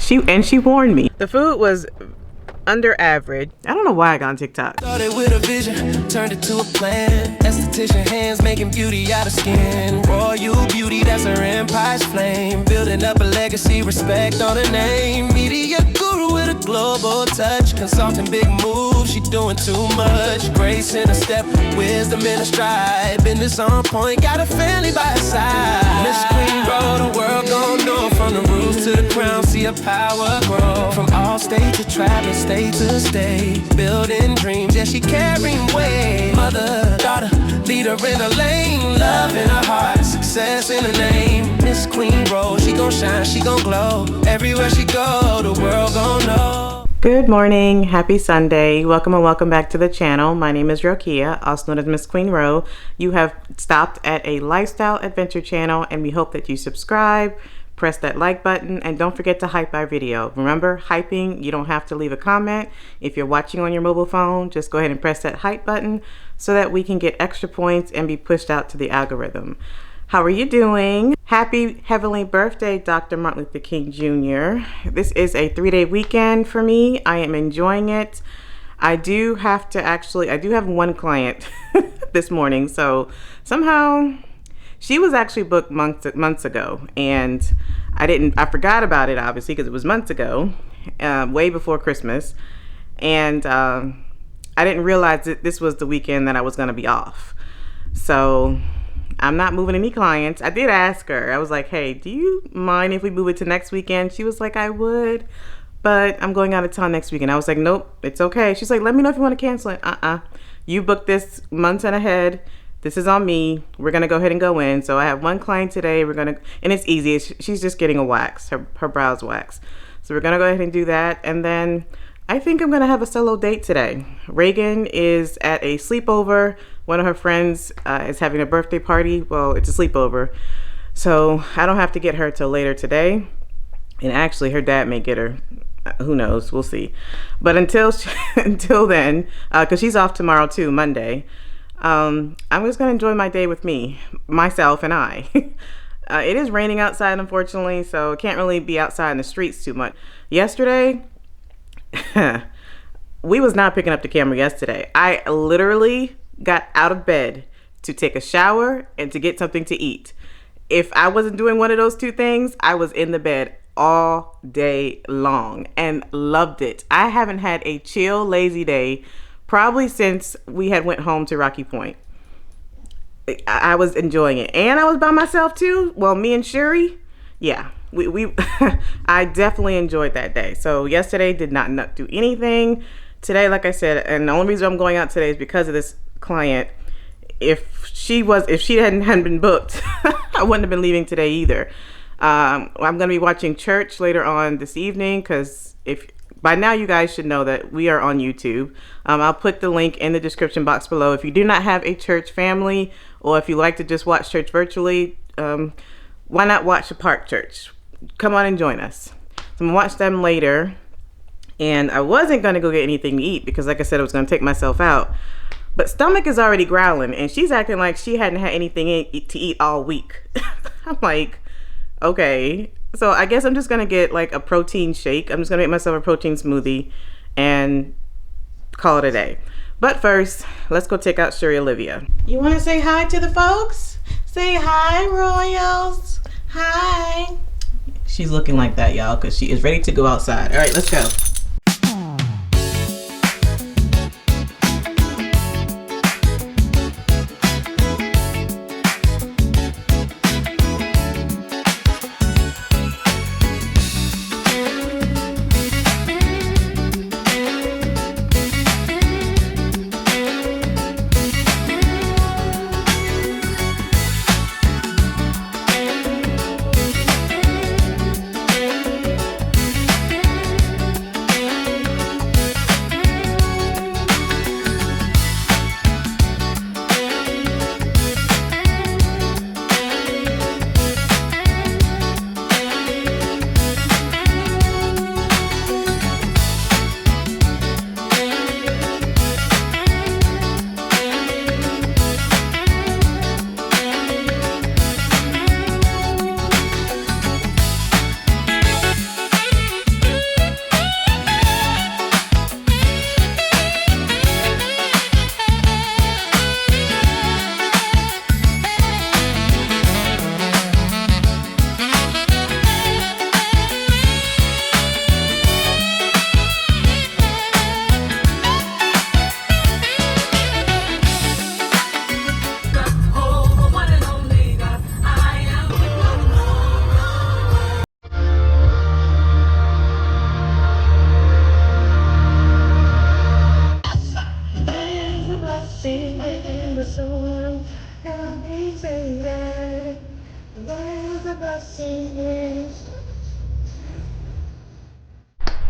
She warned me. The food was under average. I don't know why I got on TikTok. Started with a vision, turned it to a plan. Esthetician hands making beauty out of skin. Royal beauty, that's her empire's flame. Building up a legacy, respect on her name. Media guru with a global touch. Consulting big moves, she doing too much. Grace in a step, wisdom in a stride. Business on point, got a family by her side. MsQueenRo, the world gon' know. From the roof to the crown, see her power grow. From all state to traveling, state to state, building dreams, yeah, she carrying weight. Mother, daughter, leader in her lane, love in her heart, success in her name. MsQueenRo, she gon' shine, she gon' glow. Everywhere she go, the world gon' know. Good morning, happy Sunday. Welcome and welcome back to the channel. My name is Rokeya, also known as MsQueenRo. You have stopped at a lifestyle adventure channel, and we hope that you subscribe. Press that like button and don't forget to hype our video. Remember, hyping, you don't have to leave a comment. If you're watching on your mobile phone, just go ahead and press that hype button so that we can get extra points and be pushed out to the algorithm. How are you doing? Happy heavenly birthday, Dr. Martin Luther King Jr. This is a 3-day weekend for me. I am enjoying it. I do have one client this morning, so somehow she was actually booked months ago, and I forgot about it, obviously, because it was months ago, way before Christmas, and I didn't realize that this was the weekend that I was going to be off. So I'm not moving any clients. I did ask her. I was like, hey, do you mind if we move it to next weekend? She was like, I would, but I'm going out of town next weekend. I was like, nope, it's okay. She's like, let me know if you want to cancel it. You booked this months and ahead. This is on me. We're going to go ahead and go in. So I have one client today. And it's easy. She's just getting a wax, her brows wax. So we're going to go ahead and do that. And then I think I'm going to have a solo date today. Reagan is at a sleepover. One of her friends is having a birthday party. Well, it's a sleepover. So I don't have to get her till later today. And actually, her dad may get her. Who knows? We'll see. But until then, because she's off tomorrow too, Monday. I'm just going to enjoy my day with myself and I. It is raining outside, unfortunately, so I can't really be outside in the streets too much. Yesterday, we was not picking up the camera yesterday. I literally got out of bed to take a shower and to get something to eat. If I wasn't doing one of those two things, I was in the bed all day long and loved it. I haven't had a chill, lazy day probably since we had went home to Rocky Point. I was enjoying it, and I was by myself too. Well, me and Shuri, yeah, we I definitely enjoyed that day. So yesterday did not do anything. Today, like I said, and the only reason I'm going out today is because of this client. If she hadn't been booked, I wouldn't have been leaving today either. I'm going to be watching church later on this evening, because by now you guys should know that we are on YouTube. I'll put the link in the description box below. If you do not have a church family, or if you like to just watch church virtually, why not watch a park church? Come on and join us. So I'm going to watch them later. And I wasn't going to go get anything to eat because, like I said, I was going to take myself out. But stomach is already growling, and she's acting like she hadn't had anything to eat all week. I'm like, okay. So I guess I'm just going to get like a protein shake. I'm just going to make myself a protein smoothie and call it a day. But first, let's go take out Shuri Olivia. You want to say hi to the folks? Say hi, Royals. Hi. She's looking like that, y'all, because she is ready to go outside. All right, let's go.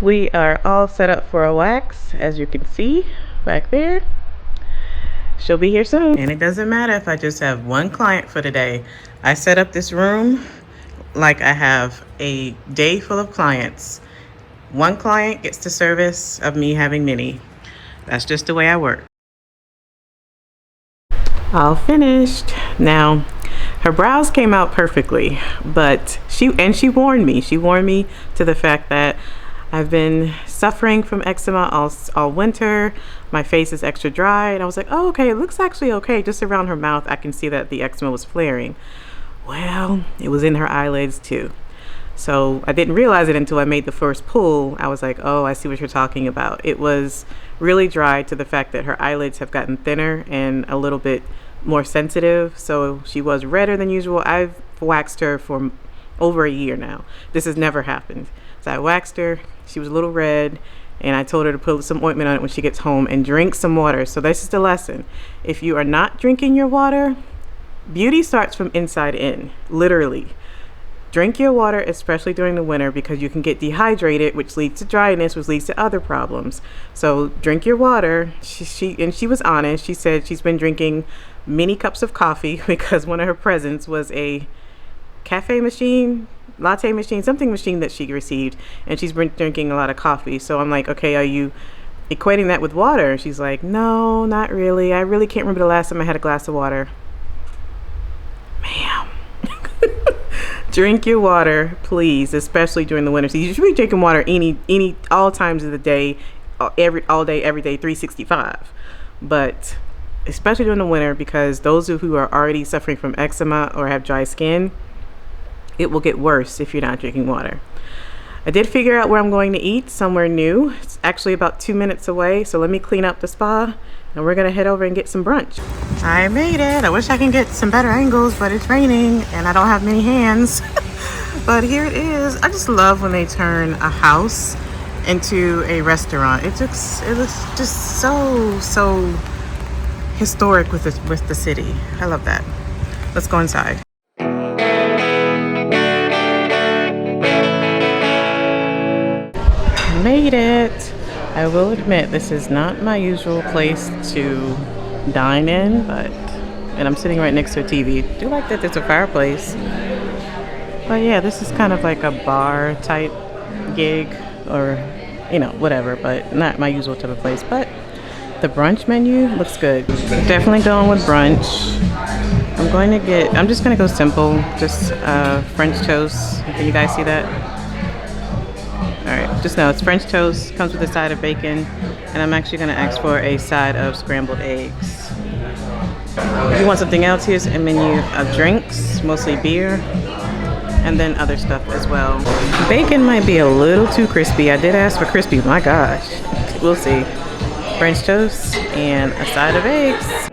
We are all set up for a wax, as you can see back there. She'll be here soon. And it doesn't matter if I just have one client for the day. I set up this room like I have a day full of clients. One client gets the service of me having many. That's just the way I work. All finished. Now, her brows came out perfectly, but she warned me. She warned me to the fact that I've been suffering from eczema all winter. My face is extra dry. And I was like, oh, okay, it looks actually okay. Just around her mouth, I can see that the eczema was flaring. Well, it was in her eyelids too. So I didn't realize it until I made the first pull. I was like, oh, I see what you're talking about. It was really dry to the fact that her eyelids have gotten thinner and a little bit more sensitive. So she was redder than usual. I've waxed her for over a year now. This has never happened. So I waxed her. She was a little red, and I told her to put some ointment on it when she gets home and drink some water. So this is the lesson. If you are not drinking your water, beauty starts from inside in, literally. Drink your water, especially during the winter, because you can get dehydrated, which leads to dryness, which leads to other problems. So drink your water. She was honest. She said she's been drinking many cups of coffee because one of her presents was a cafe machine, latte machine, something machine that she received, and she's been drinking a lot of coffee. So I'm like, okay, are you equating that with water? She's like, no, not really. I really can't remember the last time I had a glass of water. Ma'am. Drink your water, please, especially during the winter season. You should be drinking water all times of the day, all day, every day, 365. But especially during the winter, because those who are already suffering from eczema or have dry skin, it will get worse if you're not drinking water. I did figure out where I'm going to eat, somewhere new. It's actually about 2 minutes away, so let me clean up the spa and we're gonna head over and get some brunch. I made it. I wish I can get some better angles, but it's raining and I don't have many hands. But here it is. I just love when they turn a house into a restaurant. It looks just so historic with the city. I love that. Let's go inside. Made it. I will admit this is not my usual place to dine in, and I'm sitting right next to a TV. I do like that there's a fireplace. But yeah, this is kind of like a bar type gig, or whatever, but not my usual type of place. But the brunch menu looks good. Definitely going with brunch. I'm just gonna go simple, just French toast. Can you guys see that? Alright, just know it's French toast, comes with a side of bacon, and I'm actually going to ask for a side of scrambled eggs. If you want something else, here's a menu of drinks, mostly beer, and then other stuff as well. Bacon might be a little too crispy. I did ask for crispy, my gosh. We'll see. French toast and a side of eggs.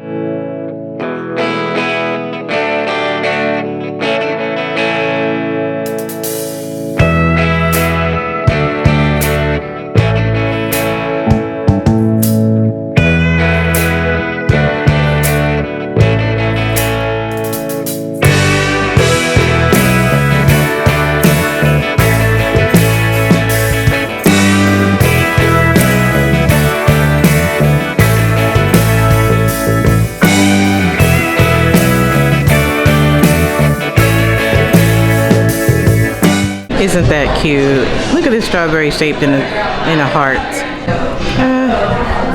Isn't that cute? Look at this strawberry shaped in a heart.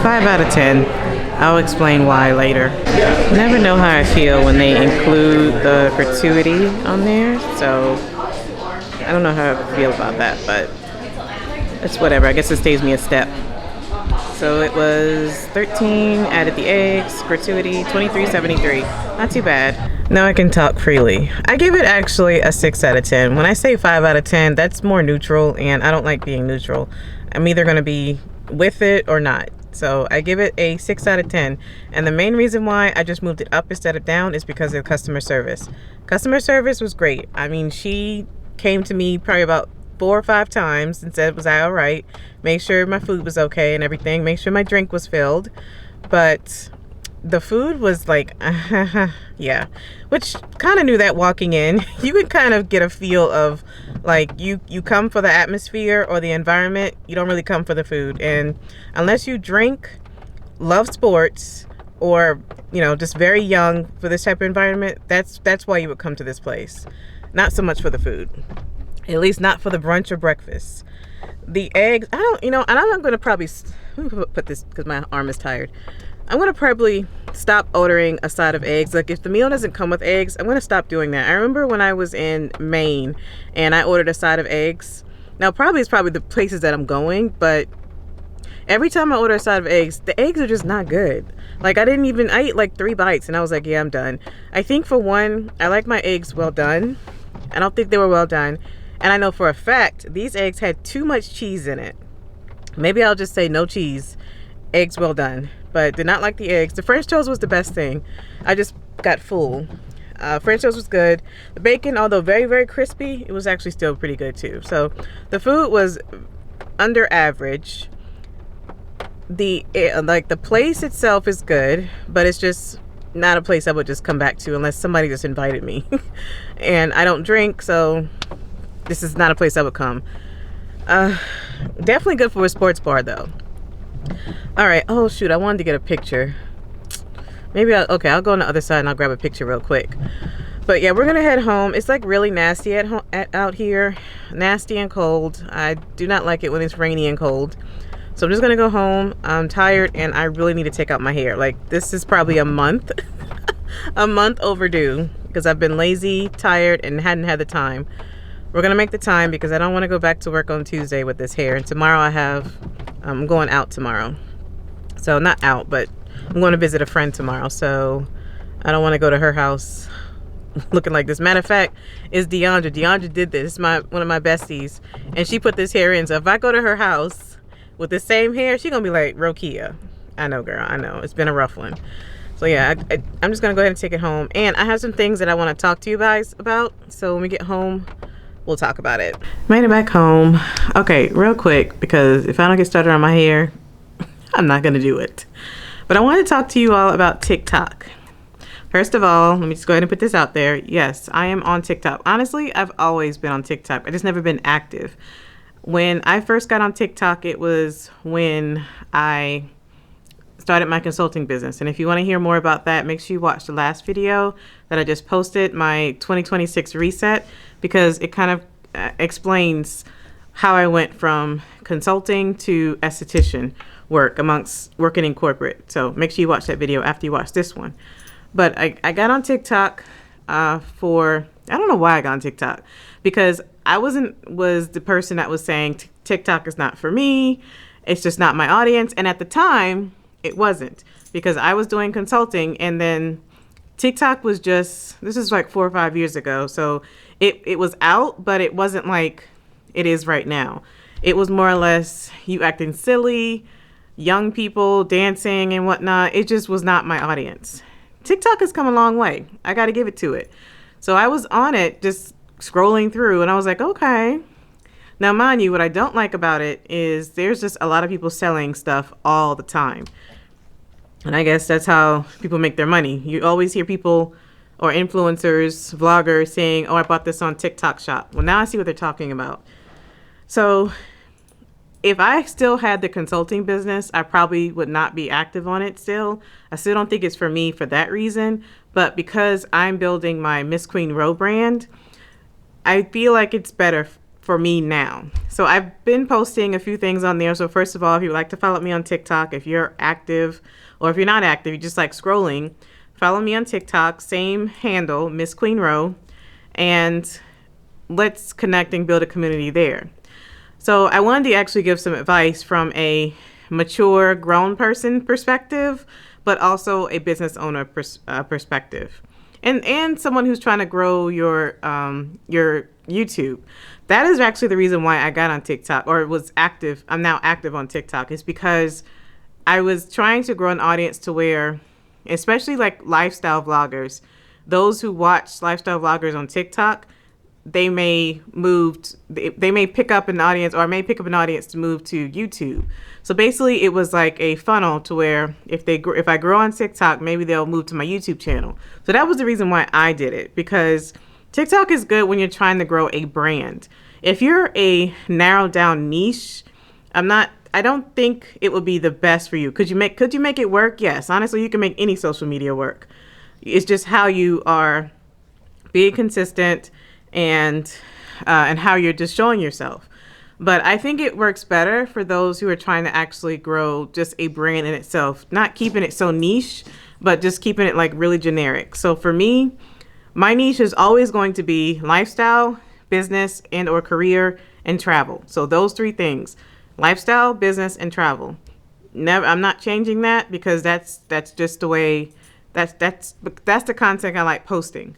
5 out of 10. I'll explain why later. Never know how I feel when they include the gratuity on there, so I don't know how I feel about that, but it's whatever. I guess it saves me a step. So it was 13, added the eggs, gratuity, $23.73. Not too bad. Now I can talk freely. I give it actually a 6 out of 10. When I say 5 out of 10, that's more neutral, and I don't like being neutral. I'm either gonna be with it or not. So I give it a 6 out of 10. And the main reason why I just moved it up instead of down is because of customer service. Customer service was great. I mean, she came to me probably about 4 or 5 times and said, was I all right? Make sure my food was okay and everything. Make sure my drink was filled. But the food was like, yeah, which kind of knew that walking in. You could kind of get a feel of like you come for the atmosphere or the environment. You don't really come for the food. And unless you drink, love sports, or just very young for this type of environment, that's why you would come to this place. Not so much for the food, at least not for the brunch or breakfast. The eggs, I don't, and I'm going to probably put this because my arm is tired. I'm going to probably stop ordering a side of eggs. Like if the meal doesn't come with eggs, I'm going to stop doing that. I remember when I was in Maine and I ordered a side of eggs. Now it's probably the places that I'm going, but every time I order a side of eggs, the eggs are just not good. Like I ate like 3 bites and I was like, yeah, I'm done. I think for one, I like my eggs well done. I don't think they were well done. And I know for a fact, these eggs had too much cheese in it. Maybe I'll just say no cheese, eggs well done. But did not like the eggs. The French toast was the best thing. I just got full. French toast was good. The bacon, although very, very crispy, it was actually still pretty good too. So the food was under average. The place itself is good, but it's just not a place I would just come back to unless somebody just invited me. And I don't drink, so this is not a place I would come. Definitely good for a sports bar though. All right. Oh shoot, I wanted to get a picture. Maybe I'll go on the other side and I'll grab a picture real quick. But yeah, we're gonna head home. It's like really nasty out here, nasty and cold. I do not like it when it's rainy and cold. So I'm just gonna go home. I'm tired and I really need to take out my hair. Like this is probably a month, a month overdue because I've been lazy, tired, and hadn't had the time. We're gonna make the time because I don't want to go back to work on Tuesday with this hair. And tomorrow I'm going out tomorrow. So not out, but I'm going to visit a friend tomorrow. So I don't want to go to her house looking like this. Matter of fact, it's Deandra. Deandra did this. One of my besties, and she put this hair in. So if I go to her house with the same hair, she's gonna be like, Rokeya. I know, girl. I know. It's been a rough one. So yeah, I'm just gonna go ahead and take it home. And I have some things that I want to talk to you guys about. So when we get home, we'll talk about it. Made it back home. Okay, real quick, because if I don't get started on my hair, I'm not gonna do it. But I want to talk to you all about TikTok. First of all, let me just go ahead and put this out there. Yes, I am on TikTok. Honestly, I've always been on TikTok. I just never been active. When I first got on TikTok, it was when I started my consulting business. And if you want to hear more about that, make sure you watch the last video that I just posted, my 2026 reset, because it kind of explains how I went from consulting to esthetician work amongst working in corporate. So make sure you watch that video after you watch this one. But I got on TikTok I don't know why I got on TikTok, because I was the person that was saying TikTok is not for me. It's just not my audience. And at the time, it wasn't, because I was doing consulting, and then TikTok was this is like 4 or 5 years ago. So it was out, but it wasn't like it is right now. It was more or less you acting silly, young people dancing and whatnot. It just was not my audience. TikTok has come a long way. I got to give it to it. So I was on it just scrolling through, and I was like, okay. Now, mind you, what I don't like about it is there's just a lot of people selling stuff all the time. And I guess that's how people make their money. You always hear people or influencers, vloggers saying, oh, I bought this on TikTok shop. Well, now I see what they're talking about. So if I still had the consulting business, I probably would not be active on it still. I still don't think it's for me for that reason. But because I'm building my MsQueenRo brand, I feel like it's better for me now. So I've been posting a few things on there. So first of all, if you would like to follow me on TikTok, if you're active, or if you're not active, you just like scrolling, follow me on TikTok, same handle, MsQueenRo, and let's connect and build a community there. So I wanted to actually give some advice from a mature, grown person perspective, but also a business owner perspective, and someone who's trying to grow your YouTube. That is actually the reason why I got on TikTok, or was active. I'm now active on TikTok, is because I was trying to grow an audience to where, especially like lifestyle vloggers, those who watch lifestyle vloggers on TikTok, they may they may pick up an audience, or I may pick up an audience to move to YouTube. So basically it was like a funnel to where if I grow on TikTok, maybe they'll move to my YouTube channel. So that was the reason why I did it, because TikTok is good when you're trying to grow a brand. If you're a narrowed down niche, I don't think it would be the best for you. Could you make it work? Yes. Honestly, you can make any social media work. It's just how you are being consistent and how you're just showing yourself. But I think it works better for those who are trying to actually grow just a brand in itself, not keeping it so niche, but just keeping it like really generic. So for me, my niche is always going to be lifestyle, business, and or career, and travel. So those three things: lifestyle, business, and travel. I'm not changing that, because that's just the way, that's the content I like posting.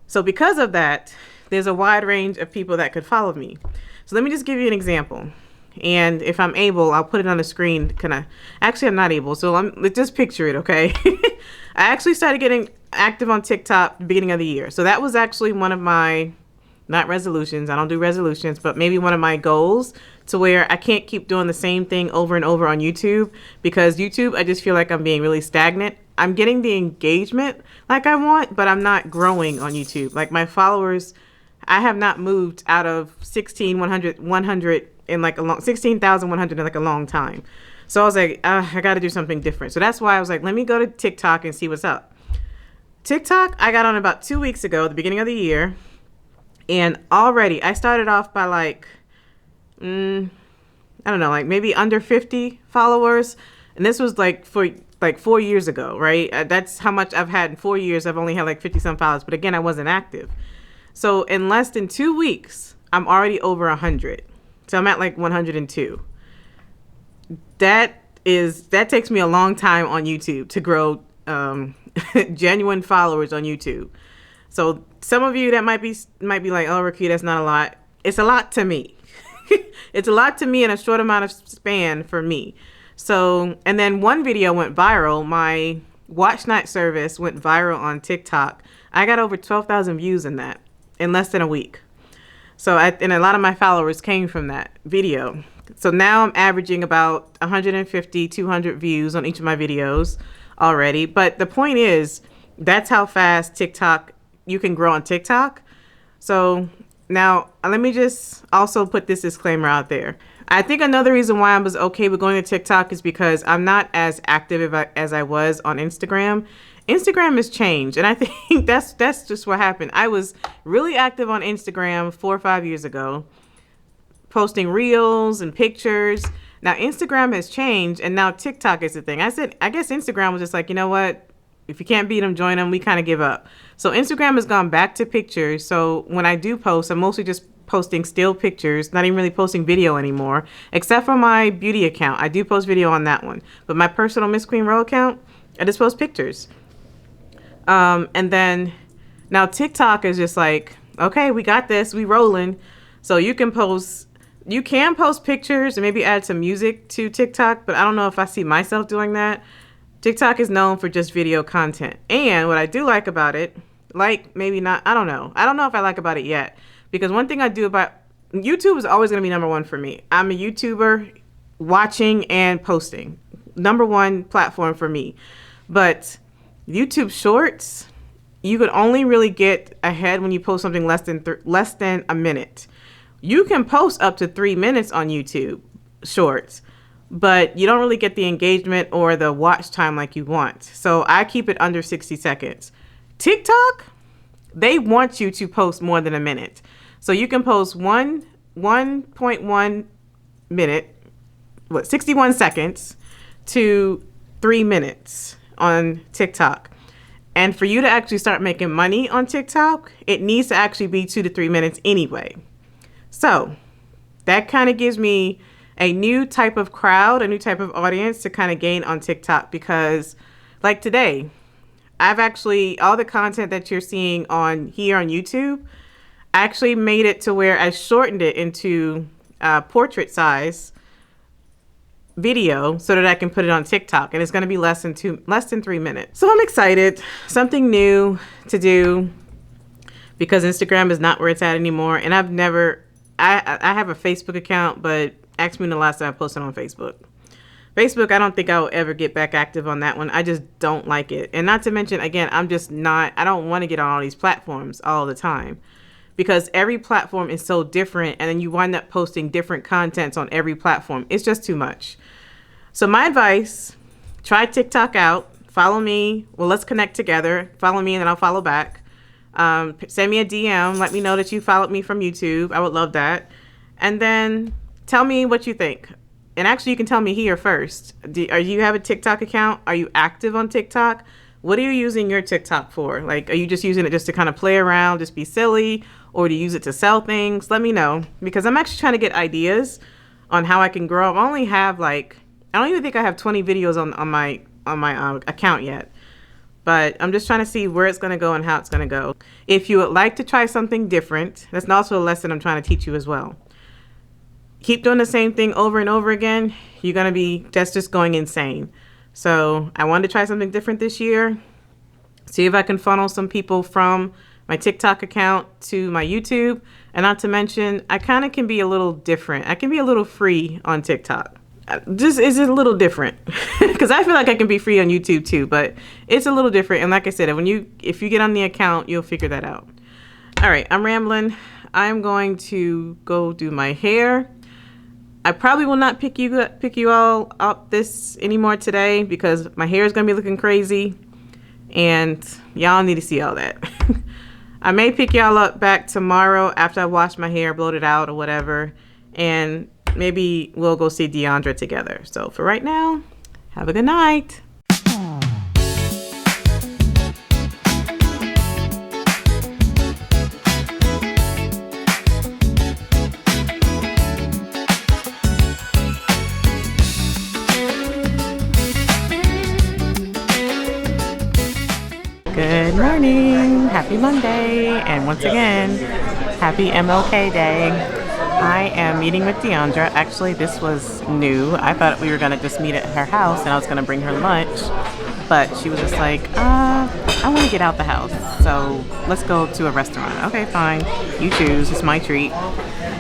So because of that, there's a wide range of people that could follow me. So let me just give you an example. And if I'm able, I'll put it on the screen. Actually, I'm not able. So let's just picture it, okay? I actually started getting active on TikTok at the beginning of the year. So that was actually one of my, not resolutions, I don't do resolutions, but maybe one of my goals, to where I can't keep doing the same thing over and over on YouTube, because YouTube, I just feel like I'm being really stagnant. I'm getting the engagement like I want, but I'm not growing on YouTube. Like my followers, I have not moved out of 100 in like 16,100 in like a long time. So I was like, I got to do something different. So that's why I was like, let me go to TikTok and see what's up. TikTok, I got on about 2 weeks ago, the beginning of the year. And already I started off by like, I don't know, like maybe under 50 followers. And this was like 4 years ago, right? That's how much I've had in 4 years. I've only had like 50 some followers, but again, I wasn't active. So in less than 2 weeks, I'm already over 100. So I'm at like 102. That takes me a long time on YouTube to grow genuine followers on YouTube. So some of you that might be like, oh, Rokeya, that's not a lot. It's a lot to me. It's a lot to me in a short amount of span for me. So, and then one video went viral. My watch night service went viral on TikTok. I got over 12,000 views in that in less than a week. So, and a lot of my followers came from that video. So now I'm averaging about 150, 200 views on each of my videos already. But the point is, that's how fast you can grow on TikTok. So now let me just also put this disclaimer out there. I think another reason why I was okay with going to TikTok is because I'm not as active as I was on Instagram. Instagram has changed, and I think that's just what happened. I was really active on Instagram 4 or 5 years ago, posting reels and pictures. Now Instagram has changed, and now TikTok is the thing. I guess Instagram was just like, you know what? If you can't beat them, join them. We kind of give up. So Instagram has gone back to pictures. So when I do post, I'm mostly just posting still pictures, not even really posting video anymore, except for my beauty account. I do post video on that one. But my personal MsQueenRo account, I just post pictures. And then now TikTok is just like, okay, we got this. We rolling. So you can post pictures and maybe add some music to TikTok, but I don't know if I see myself doing that. TikTok is known for just video content. And what I do like about it, like maybe not, I don't know if I like about it yet, because one thing I do about YouTube is always going to be number one for me. I'm a YouTuber, watching and posting. Number one platform for me. But YouTube Shorts, you could only really get ahead when you post something less than a minute. You can post up to 3 minutes on YouTube Shorts, but you don't really get the engagement or the watch time like you want. So I keep it under 60 seconds. TikTok, they want you to post more than a minute. So you can post 1.1 minute, 61 seconds to 3 minutes on TikTok. And for you to actually start making money on TikTok, it needs to actually be 2 to 3 minutes anyway. So that kind of gives me a new type of crowd, a new type of audience to kind of gain on TikTok, because like today, I've actually, all the content that you're seeing on here on YouTube, I actually made it to where I shortened it into portrait size video so that I can put it on TikTok, and it's going to be less than 3 minutes. So I'm excited, something new to do. because Instagram is not where it's at anymore. And I've never, I have a Facebook account, but ask me the last time I posted on Facebook. Facebook, I don't think I'll ever get back active on that one. I just don't like it. And not to mention, again, I'm just not, I don't want to get on all these platforms all the time because every platform is so different. And then you wind up posting different contents on every platform. It's just too much. So my advice, try TikTok out, follow me. Well, let's connect together. Follow me and then I'll follow back. Send me a DM. Let me know that you followed me from YouTube. I would love that. And then tell me what you think. And actually, you can tell me here first. Do you have a TikTok account? Are you active on TikTok? What are you using your TikTok for? Like, are you just using it just to kind of play around, just be silly? Or do you use it to sell things? Let me know. Because I'm actually trying to get ideas on how I can grow. I only have like, I don't even think I have 20 videos on my account yet. But I'm just trying to see where it's going to go and how it's going to go. If you would like to try something different, that's also a lesson I'm trying to teach you as well. Keep doing the same thing over and over again, you're going to be, that's just going insane. So I wanted to try something different this year. See if I can funnel some people from my TikTok account to my YouTube. And not to mention, I kind of can be a little different. I can be a little free on TikTok. Just is it a little different because I feel like I can be free on YouTube too, but it's a little different. And like I said, if you get on the account, you'll figure that out. All right, I'm rambling. I'm going to go do my hair. I probably will not pick you all up this anymore today because my hair is gonna be looking crazy, and y'all need to see all that. I may pick y'all up back tomorrow after I wash my hair, blowed it out or whatever, and maybe we'll go see Deandra together. So for right now, have a good night. Good morning, happy Monday, and once again, happy MLK Day. I am meeting with Deandra. Actually, this was new. I thought we were gonna just meet at her house and I was gonna bring her lunch, but she was just like, I wanna get out the house, so let's go to a restaurant. Okay, fine, you choose, it's my treat.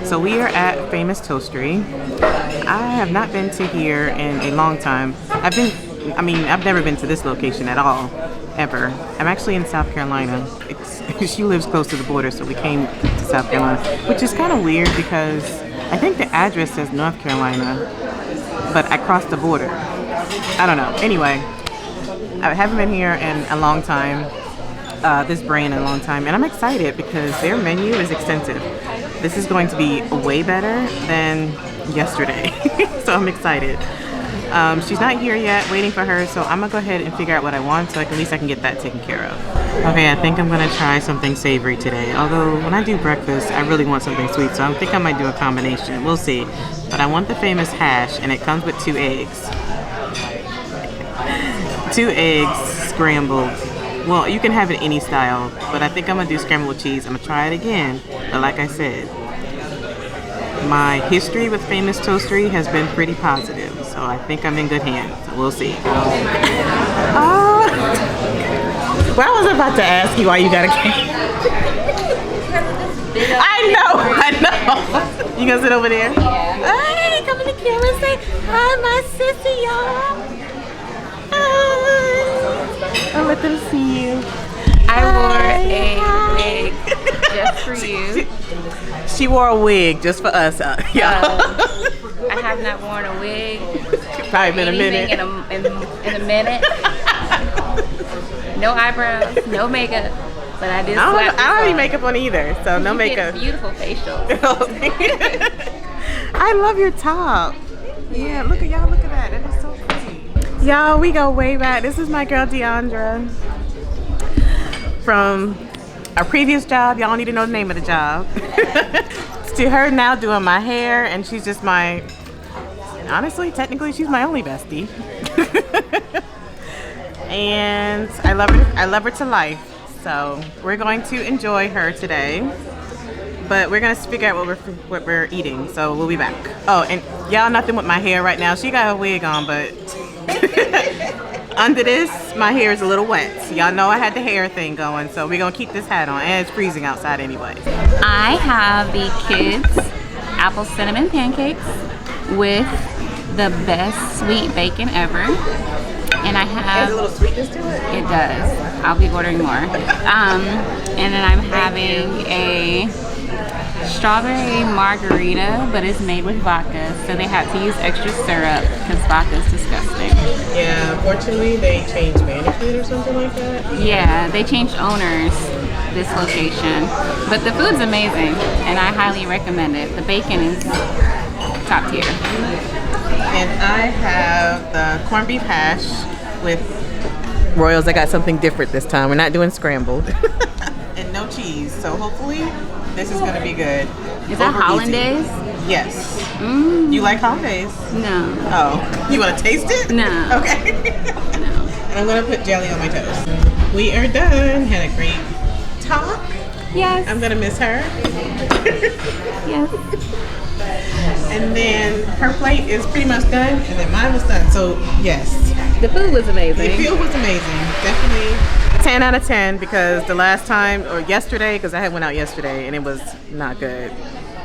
So we are at Famous Toastery. I have not been to here in a long time. I've never been to this location at all, ever. I'm actually in South Carolina. She lives close to the border, so we came to South Carolina, which is kind of weird because I think the address says North Carolina, but I crossed the border. I don't know. Anyway, I haven't been here in a long time, this brand in a long time, and I'm excited because their menu is extensive. This is going to be way better than yesterday, so I'm excited. She's not here yet, waiting for her, so I'm gonna go ahead and figure out what I want so at least I can get that taken care of. Okay, I think I'm gonna try something savory today. Although when I do breakfast, I really want something sweet, so I think I might do a combination. We'll see. But I want the famous hash, and it comes with 2 eggs. 2 eggs scrambled. Well, you can have it any style, but I think I'm gonna do scrambled with cheese. I'm gonna try it again, but like I said, my history with Famous Toastery has been pretty positive, so I think I'm in good hands. We'll see. Well, I was about to ask you why you got a cake. I know. You gonna sit over there? Yeah. Hey, come in the camera and say, hi, my sissy, y'all. Hi. I'll let them see you. I wore a wig just for you. She wore a wig just for us, y'all. I have not worn a wig. Probably been a minute. In a minute. No eyebrows, no makeup, but I did. I don't have any makeup on either, so no makeup. Beautiful facial. I love your top. Yeah, look at y'all. Look at that. That is so pretty. Y'all, we go way back. This is my girl Deandra from our previous job. Y'all don't need to know the name of the job. To her now doing my hair, and she's just my. Honestly, technically, she's my only bestie. And I love her to life. So we're going to enjoy her today, but we're gonna figure out what we're eating. So we'll be back. Oh, and y'all, nothing with my hair right now. She got her wig on, but under this, my hair is a little wet. So y'all know I had the hair thing going, so we're gonna keep this hat on, and it's freezing outside anyway. I have the kids apple cinnamon pancakes with the best sweet bacon ever. And I have... There's a little sweetness to it? It does. I'll be ordering more. And then I'm having a strawberry margarita, but it's made with vodka, so they had to use extra syrup because vodka is disgusting. Yeah, unfortunately they changed management or something like that. Yeah, they changed owners this location, but the food's amazing and I highly recommend it. The bacon is top tier. And I have the corned beef hash with Royals. I got something different this time. We're not doing scrambled. And no cheese, so hopefully this is gonna be good. Is that hollandaise? Yes. Mm. You like hollandaise? No. Oh, you want to taste it? No. Okay. No. And I'm gonna put jelly on my toast. We are done. Had a great talk. Yes. I'm gonna miss her. Yes. And then her plate is pretty much done, and then mine was done. So yes, The food was amazing. the food was amazing. Definitely 10 out of 10 because the last time, or yesterday, because I had went out yesterday and it was not good,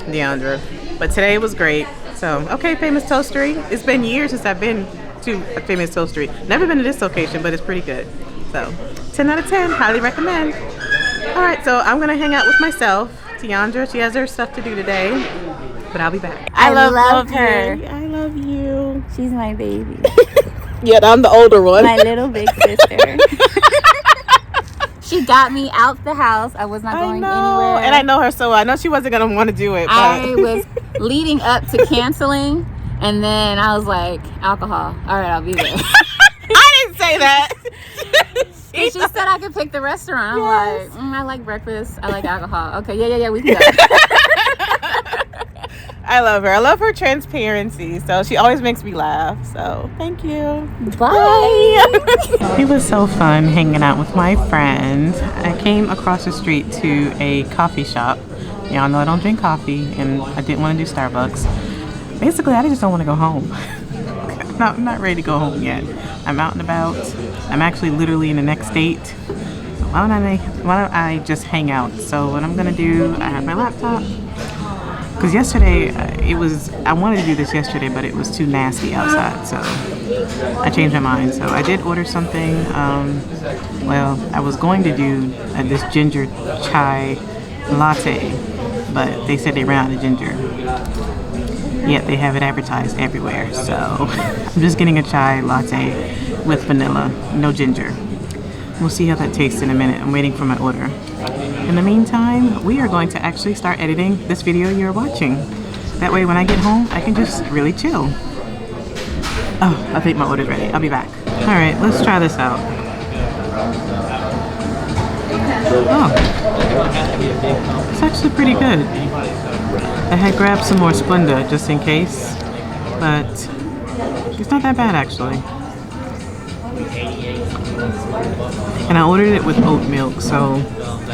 Deandra. But today was great. So, okay, Famous Toastery. It's been years since I've been to a Famous Toastery. Never been to this location, but it's pretty good. So, 10 out of 10. Highly recommend. All right, so I'm going to hang out with myself. Deandra, she has her stuff to do today, but I'll be back. I love her. I love you. She's my baby. Yeah, I'm the older one. My little big sister. She got me out the house. I was not going anywhere. And I know her so well. I know she wasn't going to want to do it. But I was leading up to canceling, and then I was like, alcohol. All right, I'll be there. I didn't say that. She said I could pick the restaurant. I'm like, I like breakfast. I like alcohol. Okay, yeah, we can go. I love her. I love her transparency. So she always makes me laugh. So thank you. Bye. It was so fun hanging out with my friends. I came across the street to a coffee shop. Y'all know I don't drink coffee, and I didn't want to do Starbucks. Basically, I just don't want to go home. I'm not ready to go home yet. I'm out and about. I'm actually literally in the next state. So why don't I just hang out? So what I'm gonna do, I have my laptop. Because yesterday, I wanted to do this yesterday, but it was too nasty outside, so I changed my mind. So I did order something. Well, I was going to do this ginger chai latte, but they said they ran out of ginger. Yet they have it advertised everywhere, so I'm just getting a chai latte with vanilla, no ginger. We'll see how that tastes in a minute. I'm waiting for my order. In the meantime, we are going to actually start editing this video you're watching. That way when I get home, I can just really chill. Oh, I think my order's ready. I'll be back. All right, let's try this out. Oh, it's actually pretty good. I had grabbed some more Splenda just in case, but it's not that bad actually. And I ordered it with oat milk, so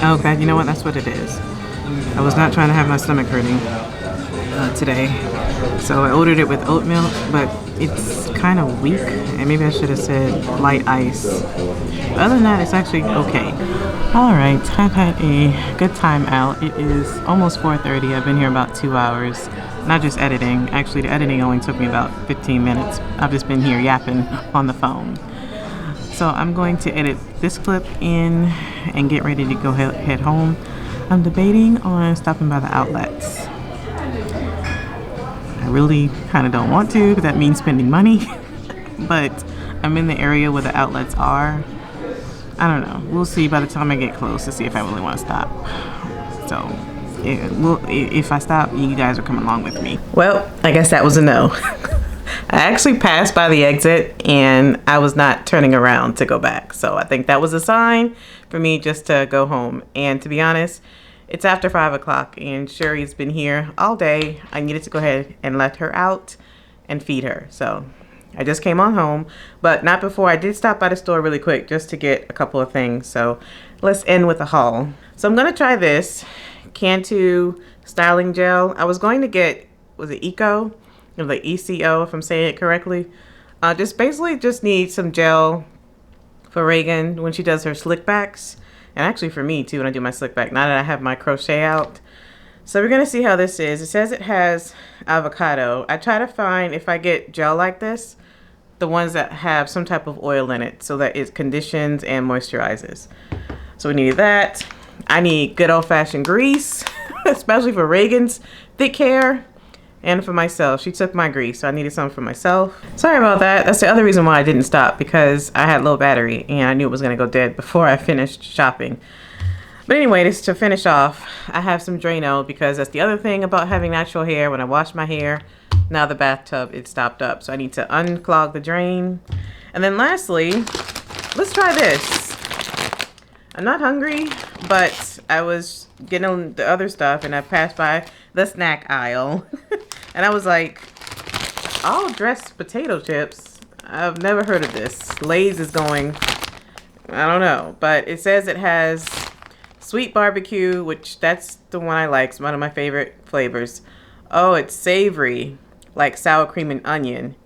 okay, you know what? That's what it is. I was not trying to have my stomach hurting today, so I ordered it with oat milk, but it's kind of weak, and maybe I should have said light ice. But other than that, it's actually okay. All right, I've had a good time out. It is almost 4:30. I've been here about 2 hours. Not just editing. Actually, the editing only took me about 15 minutes. I've just been here yapping on the phone. So I'm going to edit this clip in and get ready to go head home. I'm debating on stopping by the outlets. I really kind of don't want to because that means spending money. But I'm in the area where the outlets are. I don't know. We'll see by the time I get close to see if I really want to stop. So if I stop, you guys are coming along with me. Well, I guess that was a no. I actually passed by the exit and I was not turning around to go back. So I think that was a sign for me just to go home. And to be honest, it's after 5 o'clock and Sherry's been here all day. I needed to go ahead and let her out and feed her. So I just came on home, but not before. I did stop by the store really quick just to get a couple of things. So let's end with a haul. So I'm going to try this Cantu styling gel. I was going to get, was it Eco? Or the ECO, if I'm saying it correctly. Just basically just need some gel for Reagan when she does her slick backs. And actually for me too when I do my slick back, now that I have my crochet out. So we're gonna see how this is. It says it has avocado. I try to find, if I get gel like this, the ones that have some type of oil in it so that it conditions and moisturizes. So we need that. I need good old-fashioned grease, especially for Reagan's thick hair and for myself. She took my grease, so I needed some for myself. Sorry about that. That's the other reason why I didn't stop, because I had low battery and I knew it was gonna go dead before I finished shopping. But anyway, just to finish off, I have some Drano, because that's the other thing about having natural hair. When I wash my hair, now the bathtub, it stopped up. So I need to unclog the drain. And then lastly, let's try this. I'm not hungry, but I was getting the other stuff and I passed by the snack aisle. And I was like, all dressed potato chips? I've never heard of this. Lay's is going, I don't know. But it says it has sweet barbecue, which that's the one I like. It's one of my favorite flavors. Oh, it's savory, like sour cream and onion.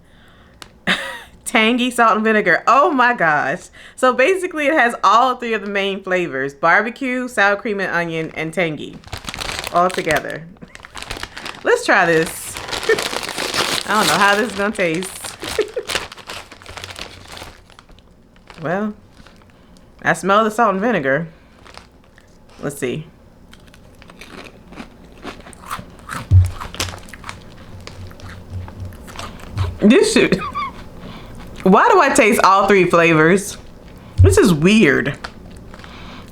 Tangy salt and vinegar. Oh my gosh. So basically it has all three of the main flavors: barbecue, sour cream and onion, and tangy all together. Let's try this. I don't know how this is gonna taste. Well, I smell the salt and vinegar. Let's see. This should... Why do I taste all three flavors? This is weird.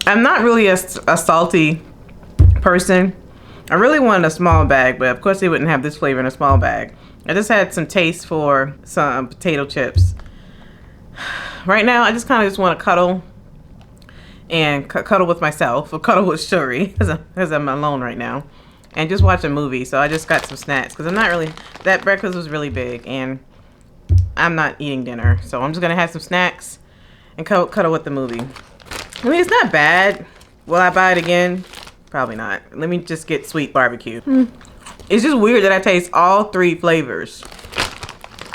I'm not really a salty person. I really wanted a small bag, but of course they wouldn't have this flavor in a small bag. I just had some taste for some potato chips. Right now, I just kind of just want to cuddle and cuddle with myself, or cuddle with Shuri, because I'm alone right now, and just watch a movie. So I just got some snacks, because I'm not really, that breakfast was really big, and I'm not eating dinner. So I'm just going to have some snacks and cuddle with the movie. I mean, it's not bad. Will I buy it again? Probably not. Let me just get sweet barbecue. It's just weird that I taste all three flavors.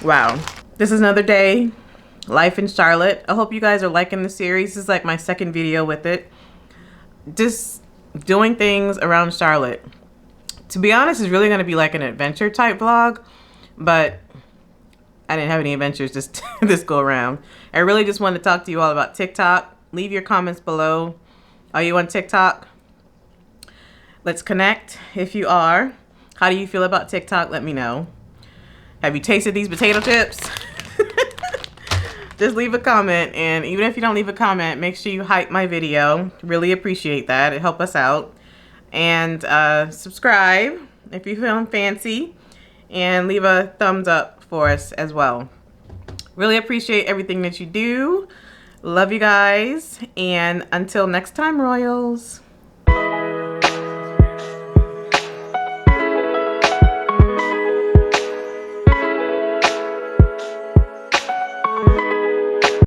Wow. This is another day. Life in Charlotte. I hope you guys are liking the series. This is like my second video with it. Just doing things around Charlotte. To be honest, it's really going to be like an adventure type vlog, but I didn't have any adventures this go around. I really just wanted to talk to you all about TikTok. Leave your comments below. Are you on TikTok? Let's connect. If you are, how do you feel about TikTok? Let me know. Have you tasted these potato chips? Just leave a comment, and even if you don't leave a comment, make sure you hype my video. Really appreciate that. It helps us out. And subscribe if you're feeling fancy, and leave a thumbs up for us as well. Really appreciate everything that you do. Love you guys, and until next time, Royals.